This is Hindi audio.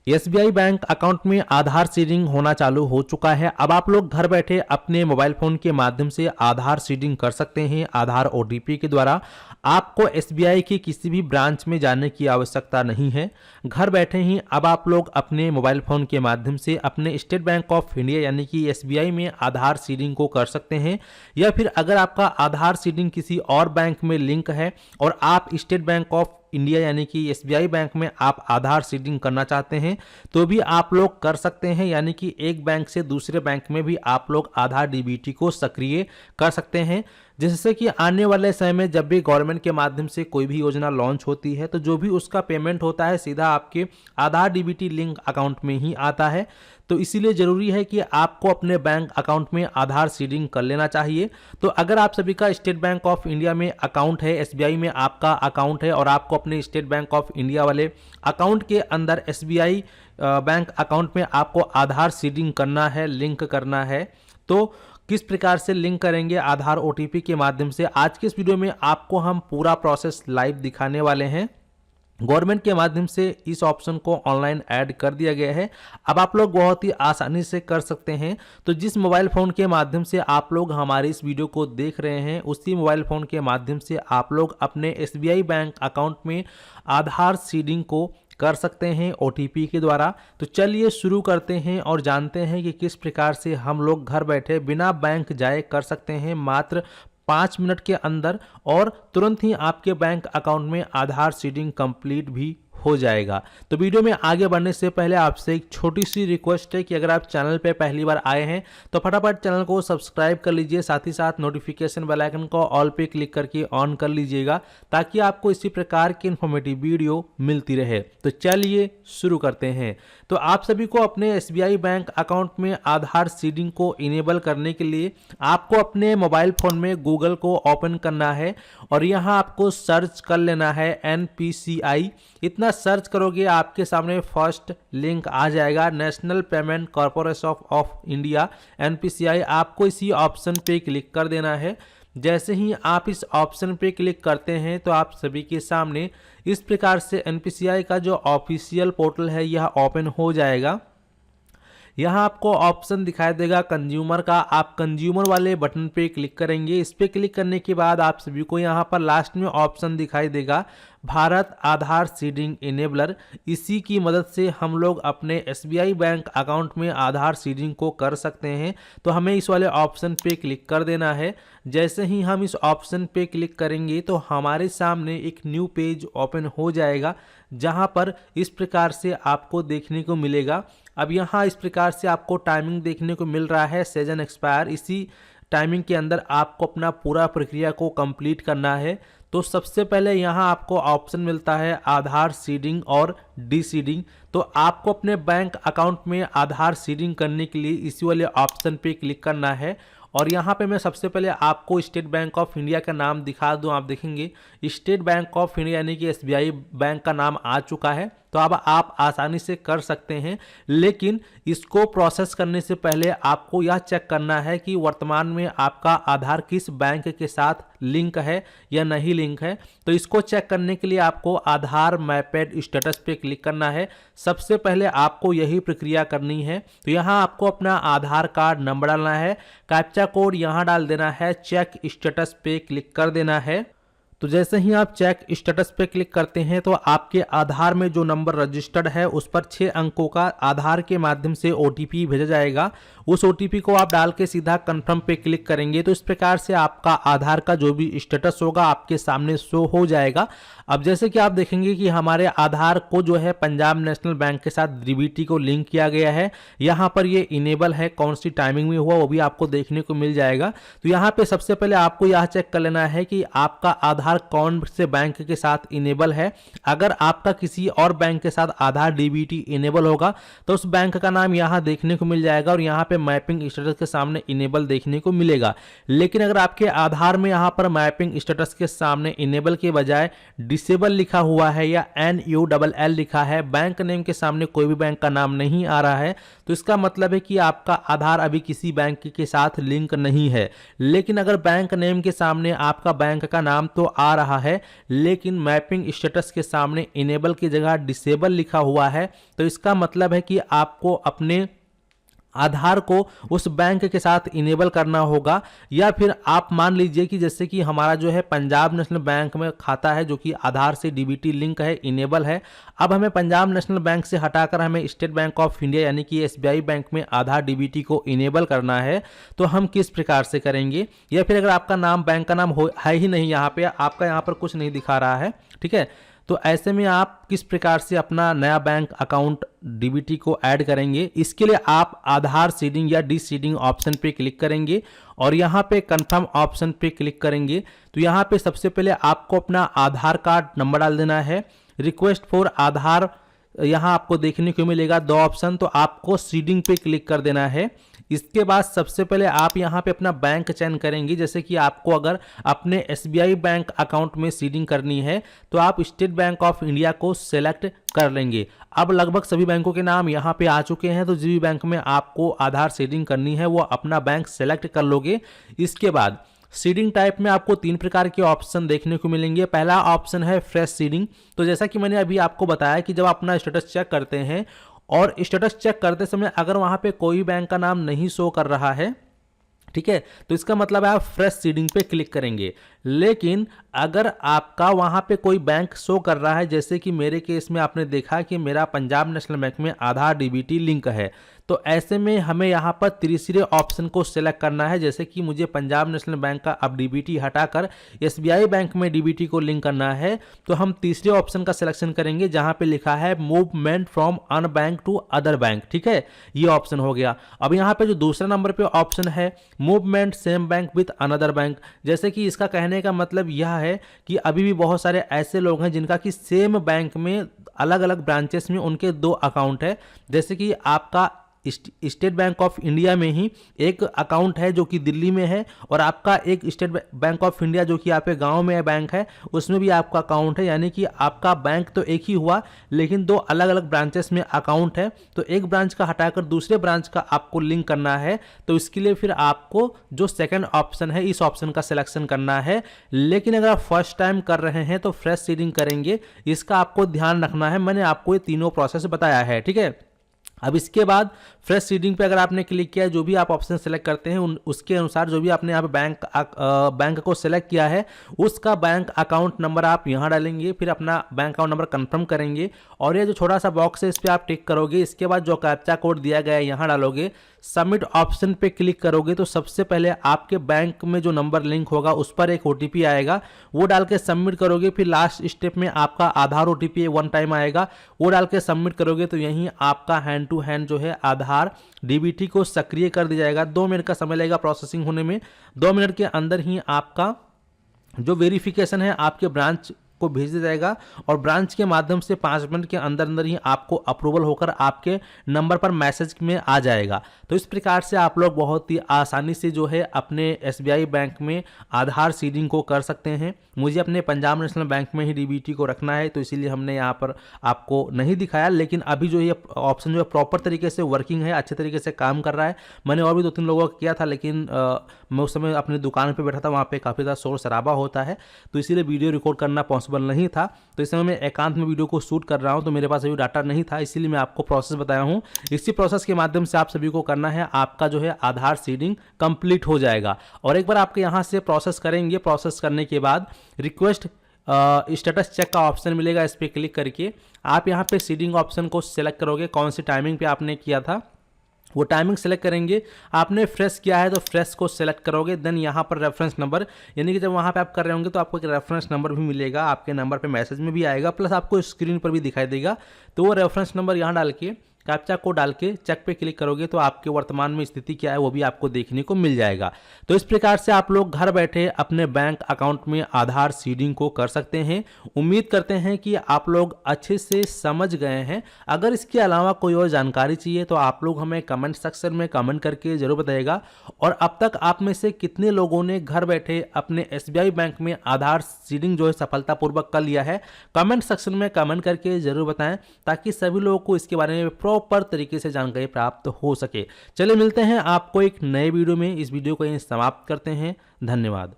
एसबीआई बैंक अकाउंट में आधार सीडिंग होना चालू हो चुका है। अब आप लोग घर बैठे अपने मोबाइल फोन के माध्यम से आधार सीडिंग कर सकते हैं। आधार ओटीपी के द्वारा आपको एसबीआई के किसी भी ब्रांच में जाने की आवश्यकता नहीं है। घर बैठे ही अब आप लोग अपने मोबाइल फोन के माध्यम से अपने स्टेट बैंक ऑफ इंडिया यानी कि एसबीआई में आधार सीडिंग को कर सकते हैं। या फिर अगर आपका आधार सीडिंग किसी और बैंक में लिंक है और आप स्टेट बैंक ऑफ इंडिया यानी कि एसबीआई बैंक में आप आधार सीडिंग करना चाहते हैं तो भी आप लोग कर सकते हैं। यानी कि एक बैंक से दूसरे बैंक में भी आप लोग आधार डीबीटी को सक्रिय कर सकते हैं। जिससे कि आने वाले समय में जब भी गवर्नमेंट के माध्यम से कोई भी योजना लॉन्च होती है तो जो भी उसका पेमेंट होता है सीधा आपके आधार डीबीटी लिंक अकाउंट में ही आता है। तो इसीलिए जरूरी है कि आपको अपने बैंक अकाउंट में आधार सीडिंग कर लेना चाहिए। तो अगर आप सभी का स्टेट बैंक ऑफ इंडिया में अकाउंट है, एसबीआई में आपका अकाउंट है और आपको अपने स्टेट बैंक ऑफ इंडिया वाले अकाउंट के अंदर एसबीआई बैंक अकाउंट में आपको आधार सीडिंग करना है, लिंक करना है, तो किस प्रकार से लिंक करेंगे आधार ओटीपी के माध्यम से, आज के इस वीडियो में आपको हम पूरा प्रोसेस लाइव दिखाने वाले हैं। गवर्नमेंट के माध्यम से इस ऑप्शन को ऑनलाइन ऐड कर दिया गया है। अब आप लोग बहुत ही आसानी से कर सकते हैं। तो जिस मोबाइल फ़ोन के माध्यम से आप लोग हमारे इस वीडियो को देख रहे हैं उसी मोबाइल फ़ोन के माध्यम से आप लोग अपने एसबीआई बैंक अकाउंट में आधार सीडिंग को कर सकते हैं ओटीपी के द्वारा। तो चलिए शुरू करते हैं और जानते हैं कि किस प्रकार से हम लोग घर बैठे बिना बैंक जाए कर सकते हैं मात्र 5 मिनट के अंदर, और तुरंत ही आपके बैंक अकाउंट में आधार सीडिंग कंप्लीट भी हो जाएगा। तो वीडियो में आगे बढ़ने से पहले आपसे एक छोटी सी रिक्वेस्ट है कि अगर आप चैनल पे पहली बार आए हैं तो फटाफट चैनल को सब्सक्राइब कर लीजिए, साथ ही साथ नोटिफिकेशन बेल आइकन को ऑल पे क्लिक करके ऑन कर लीजिएगा ताकि आपको इसी प्रकार की इन्फॉर्मेटिव वीडियो मिलती रहे। तो चलिए शुरू करते हैं। तो आप सभी को अपने एसबीआई बैंक अकाउंट में आधार सीडिंग को इनेबल करने के लिए आपको अपने मोबाइल फोन में गूगल को ओपन करना है और यहाँ आपको सर्च कर लेना है एनपीसीआई। इतना सर्च करोगे आपके सामने फर्स्ट लिंक आ जाएगा, national payment corporation of India NPCI. आपको इसी ऑप्शन पे क्लिक कर देना है। जैसे ही आप इस ऑप्शन पे क्लिक करते हैं तो आप सभी के सामने इस प्रकार से एनपीसीआई का जो ऑफिशियल पोर्टल है यह ओपन हो जाएगा। यहाँ आपको ऑप्शन दिखाई देगा कंज्यूमर का, आप कंज्यूमर वाले बटन पे क्लिक करेंगे। इस पे क्लिक करने के बाद आप सभी को यहाँ पर लास्ट में ऑप्शन दिखाई देगा भारत आधार सीडिंग इनेबलर। इसी की मदद से हम लोग अपने एसबीआई बैंक अकाउंट में आधार सीडिंग को कर सकते हैं। तो हमें इस वाले ऑप्शन पे क्लिक कर देना है। जैसे ही हम इस ऑप्शन पे क्लिक करेंगे तो हमारे सामने एक न्यू पेज ओपन हो जाएगा जहां पर इस प्रकार से आपको देखने को मिलेगा। अब यहाँ इस प्रकार से आपको टाइमिंग देखने को मिल रहा है सेशन एक्सपायर। इसी टाइमिंग के अंदर आपको अपना पूरा प्रक्रिया को कंप्लीट करना है। तो सबसे पहले यहाँ आपको ऑप्शन मिलता है आधार सीडिंग और डी सीडिंग। तो आपको अपने बैंक अकाउंट में आधार सीडिंग करने के लिए इसी वाले ऑप्शन पे क्लिक करना है। और यहाँ पे मैं सबसे पहले आपको स्टेट बैंक ऑफ इंडिया का नाम दिखा दूं। आप देखेंगे स्टेट बैंक ऑफ इंडिया यानी कि एसबीआई बैंक का नाम आ चुका है। तो अब आप आसानी से कर सकते हैं, लेकिन इसको प्रोसेस करने से पहले आपको यह चेक करना है कि वर्तमान में आपका आधार किस बैंक के साथ लिंक है या नहीं लिंक है। तो इसको चेक करने के लिए आपको आधार मैपेड स्टेटस पे क्लिक करना है। सबसे पहले आपको यही प्रक्रिया करनी है। तो यहाँ आपको अपना आधार कार्ड नंबर डालना है, कैप्चा कोड यहाँ डाल देना है, चेक स्टेटस पे क्लिक कर देना है। तो जैसे ही आप चेक स्टेटस पे क्लिक करते हैं तो आपके आधार में जो नंबर रजिस्टर्ड है उस पर 6 अंकों का आधार के माध्यम से ओटीपी भेजा जाएगा। उस ओटीपी को आप डाल के सीधा कंफर्म पे क्लिक करेंगे तो इस प्रकार से आपका आधार का जो भी स्टेटस होगा आपके सामने शो हो जाएगा। अब जैसे कि आप देखेंगे कि हमारे आधार को जो है पंजाब नेशनल बैंक के साथ डीबीटी को लिंक किया गया है। यहाँ पर ये इनेबल है, कौन सी टाइमिंग में हुआ वो भी आपको देखने को मिल जाएगा। तो यहाँ पे सबसे पहले आपको यह चेक कर लेना है कि आपका आधार कौन से बैंक के साथ इनेबल है। अगर आपका किसी और बैंक के साथ आधार डीबीटी इनेबल होगा तो उस बैंक का नाम यहाँ देखने को मिल जाएगा और यहाँ पे मैपिंग स्टेटस के सामने इनेबल देखने को मिलेगा। लेकिन अगर आपके आधार में यहाँ पर मैपिंग स्टेटस के सामने इनेबल के बजाय डिसेबल लिखा हुआ है या NULL लिखा है, बैंक नेम के सामने कोई भी बैंक का नाम नहीं आ रहा है, तो इसका मतलब है कि आपका आधार अभी किसी बैंक के साथ लिंक नहीं है। लेकिन अगर बैंक नेम के सामने आपका बैंक का नाम तो आ रहा है, लेकिन मैपिंग स्टेटस के सामने इनेबल की जगह डिसेबल लिखा हुआ है, तो इसका मतलब है कि आपको अपने आधार को उस बैंक के साथ इनेबल करना होगा। या फिर आप मान लीजिए कि जैसे कि हमारा जो है पंजाब नेशनल बैंक में खाता है जो कि आधार से डीबीटी लिंक है, इनेबल है। अब हमें पंजाब नेशनल बैंक से हटाकर हमें स्टेट बैंक ऑफ इंडिया यानी कि एसबीआई बैंक में आधार डीबीटी को इनेबल करना है, तो हम किस प्रकार से करेंगे। या फिर अगर आपका नाम बैंक का नाम है ही नहीं, यहाँ पे आपका यहाँ पर कुछ नहीं दिखा रहा है, ठीक है, तो ऐसे में आप किस प्रकार से अपना नया बैंक अकाउंट डीबीटी को ऐड करेंगे। इसके लिए आप आधार सीडिंग या डी सीडिंग ऑप्शन पे क्लिक करेंगे और यहाँ पे कंफर्म ऑप्शन पे क्लिक करेंगे। तो यहाँ पे सबसे पहले आपको अपना आधार कार्ड नंबर डाल देना है। रिक्वेस्ट फॉर आधार यहाँ आपको देखने को मिलेगा 2 ऑप्शन, तो आपको सीडिंग पे क्लिक कर देना है। इसके बाद सबसे पहले आप यहाँ पे अपना बैंक चयन करेंगे। जैसे कि आपको अगर अपने एसबीआई बैंक अकाउंट में सीडिंग करनी है तो आप स्टेट बैंक ऑफ इंडिया को सेलेक्ट कर लेंगे। अब लगभग सभी बैंकों के नाम यहाँ पे आ चुके हैं, तो जिस भी बैंक में आपको आधार सीडिंग करनी है वो अपना बैंक सेलेक्ट कर लोगे। इसके बाद सीडिंग टाइप में आपको 3 प्रकार के ऑप्शन देखने को मिलेंगे। पहला ऑप्शन है फ्रेश सीडिंग। तो जैसा कि मैंने अभी आपको बताया कि जब आप अपना स्टेटस चेक करते हैं और स्टेटस चेक करते समय अगर वहां पे कोई बैंक का नाम नहीं शो कर रहा है, ठीक है, तो इसका मतलब है आप फ्रेश सीडिंग पे क्लिक करेंगे। लेकिन अगर आपका वहां पे कोई बैंक शो कर रहा है, जैसे कि मेरे केस में आपने देखा कि मेरा पंजाब नेशनल बैंक में आधार डीबीटी लिंक है, तो ऐसे में हमें यहाँ पर तीसरे ऑप्शन को सिलेक्ट करना है। जैसे कि मुझे पंजाब नेशनल बैंक का अब डीबीटी हटाकर एसबीआई बैंक में डीबीटी को लिंक करना है, तो हम तीसरे ऑप्शन का सिलेक्शन करेंगे जहां पे लिखा है movement from an bank to other bank, ठीक है, ये ऑप्शन हो गया। अब यहाँ पे जो दूसरा नंबर पे ऑप्शन है movement same bank with another bank, जैसे कि इसका कहने का मतलब यह है कि अभी भी बहुत सारे ऐसे लोग हैं जिनका कि सेम बैंक में अलग अलग ब्रांचेस में उनके 2 अकाउंट है। जैसे कि आपका स्टेट बैंक ऑफ इंडिया में ही एक अकाउंट है जो कि दिल्ली में है, और आपका एक स्टेट बैंक ऑफ इंडिया जो कि आपके गांव में बैंक है उसमें भी आपका अकाउंट है। यानी कि आपका बैंक तो एक ही हुआ लेकिन 2 अलग अलग ब्रांचेस में अकाउंट है, तो एक ब्रांच का हटाकर दूसरे ब्रांच का आपको लिंक करना है। तो इसके लिए फिर आपको जो सेकंड ऑप्शन है इस ऑप्शन का सिलेक्शन करना है। लेकिन अगर आप फर्स्ट टाइम कर रहे हैं तो फ्रेश सीडिंग करेंगे, इसका आपको ध्यान रखना है। मैंने आपको ये तीनों प्रोसेस बताया है, ठीक है। अब इसके बाद फ्रेश सीडिंग पे अगर आपने क्लिक किया, जो भी आप ऑप्शन सेलेक्ट करते हैं उसके अनुसार जो भी आपने यहाँ पे बैंक को सेलेक्ट किया है उसका बैंक अकाउंट नंबर आप यहाँ डालेंगे, फिर अपना बैंक अकाउंट नंबर कंफर्म करेंगे और ये जो छोटा सा बॉक्स है इस पर आप टिक करोगे। इसके बाद जो कैप्चा कोड दिया गया है यहाँ डालोगे, सबमिट ऑप्शन पे क्लिक करोगे तो सबसे पहले आपके बैंक में जो नंबर लिंक होगा उस पर एक ओटीपी आएगा, वो डाल के सबमिट करोगे। फिर लास्ट स्टेप में आपका आधार ओटीपी 1 टाइम आएगा, वो डाल के सबमिट करोगे तो यहीं आपका हैंड टू हैंड जो है आधार डीबीटी को सक्रिय कर दिया जाएगा। 2 मिनट का समय लगेगा प्रोसेसिंग होने में। 2 मिनट के अंदर ही आपका जो वेरिफिकेशन है आपके ब्रांच को भेज दिया जाएगा और ब्रांच के माध्यम से 5 मिनट के अंदर अंदर ही आपको अप्रूवल होकर आपके नंबर पर मैसेज में आ जाएगा। तो इस प्रकार से आप लोग बहुत ही आसानी से जो है अपने एसबीआई बैंक में आधार सीडिंग को कर सकते हैं। मुझे अपने पंजाब नेशनल बैंक में ही डीबीटी को रखना है तो इसीलिए हमने यहाँ पर आपको नहीं दिखाया, लेकिन अभी जो ये ऑप्शन जो है प्रॉपर तरीके से वर्किंग है, अच्छे तरीके से काम कर रहा है। मैंने और भी 2-3 लोगों को किया था, लेकिन मैं उस समय अपनी दुकान पर बैठा था, वहाँ पर काफ़ी ज़्यादा शोर शराबा होता है तो इसीलिए वीडियो रिकॉर्ड करना पॉसिबल नहीं था। तो इस समय मैं एकांत में वीडियो को शूट कर रहा हूं, तो मेरे पास अभी डाटा नहीं था, इसीलिए मैं आपको प्रोसेस बताया हूं। इसी प्रोसेस के माध्यम से आप सभी को करना है, आपका जो है आधार सीडिंग कंप्लीट हो जाएगा। और एक बार आपके यहां से प्रोसेस करेंगे, प्रोसेस करने के बाद रिक्वेस्ट स्टेटस चेक का ऑप्शन मिलेगा, इस पर क्लिक करके आप यहाँ पे सीडिंग ऑप्शन को सिलेक्ट करोगे, कौन सी टाइमिंग पे आपने किया था वो टाइमिंग सेलेक्ट करेंगे। आपने फ्रेश किया है तो फ्रेश को सेलेक्ट करोगे, देन यहाँ पर रेफरेंस नंबर, यानी कि जब वहाँ पे आप कर रहे होंगे तो आपको एक रेफरेंस नंबर भी मिलेगा, आपके नंबर पे मैसेज में भी आएगा, प्लस आपको स्क्रीन पर भी दिखाई देगा। तो वो रेफरेंस नंबर यहाँ डाल के कैप्चा को डाल के चेक पे क्लिक करोगे तो आपके वर्तमान में स्थिति क्या है वो भी आपको देखने को मिल जाएगा। तो इस प्रकार से आप लोग घर बैठे अपने बैंक अकाउंट में आधार सीडिंग को कर सकते हैं। उम्मीद करते हैं कि आप लोग अच्छे से समझ गए हैं। अगर इसके अलावा कोई और जानकारी चाहिए तो आप लोग हमें कमेंट सेक्शन में कमेंट करके जरूर बताइएगा। और अब तक आप में से कितने लोगों ने घर बैठे अपने एसबीआई बैंक में आधार सीडिंग जो है सफलतापूर्वक कर लिया है, कमेंट सेक्शन में कमेंट करके जरूर बताएं, ताकि सभी लोगों को इसके बारे में प्रॉपर तरीके से जानकारी प्राप्त हो सके। चलिए मिलते हैं आपको एक नए वीडियो में। इस वीडियो को यहीं समाप्त करते हैं। धन्यवाद।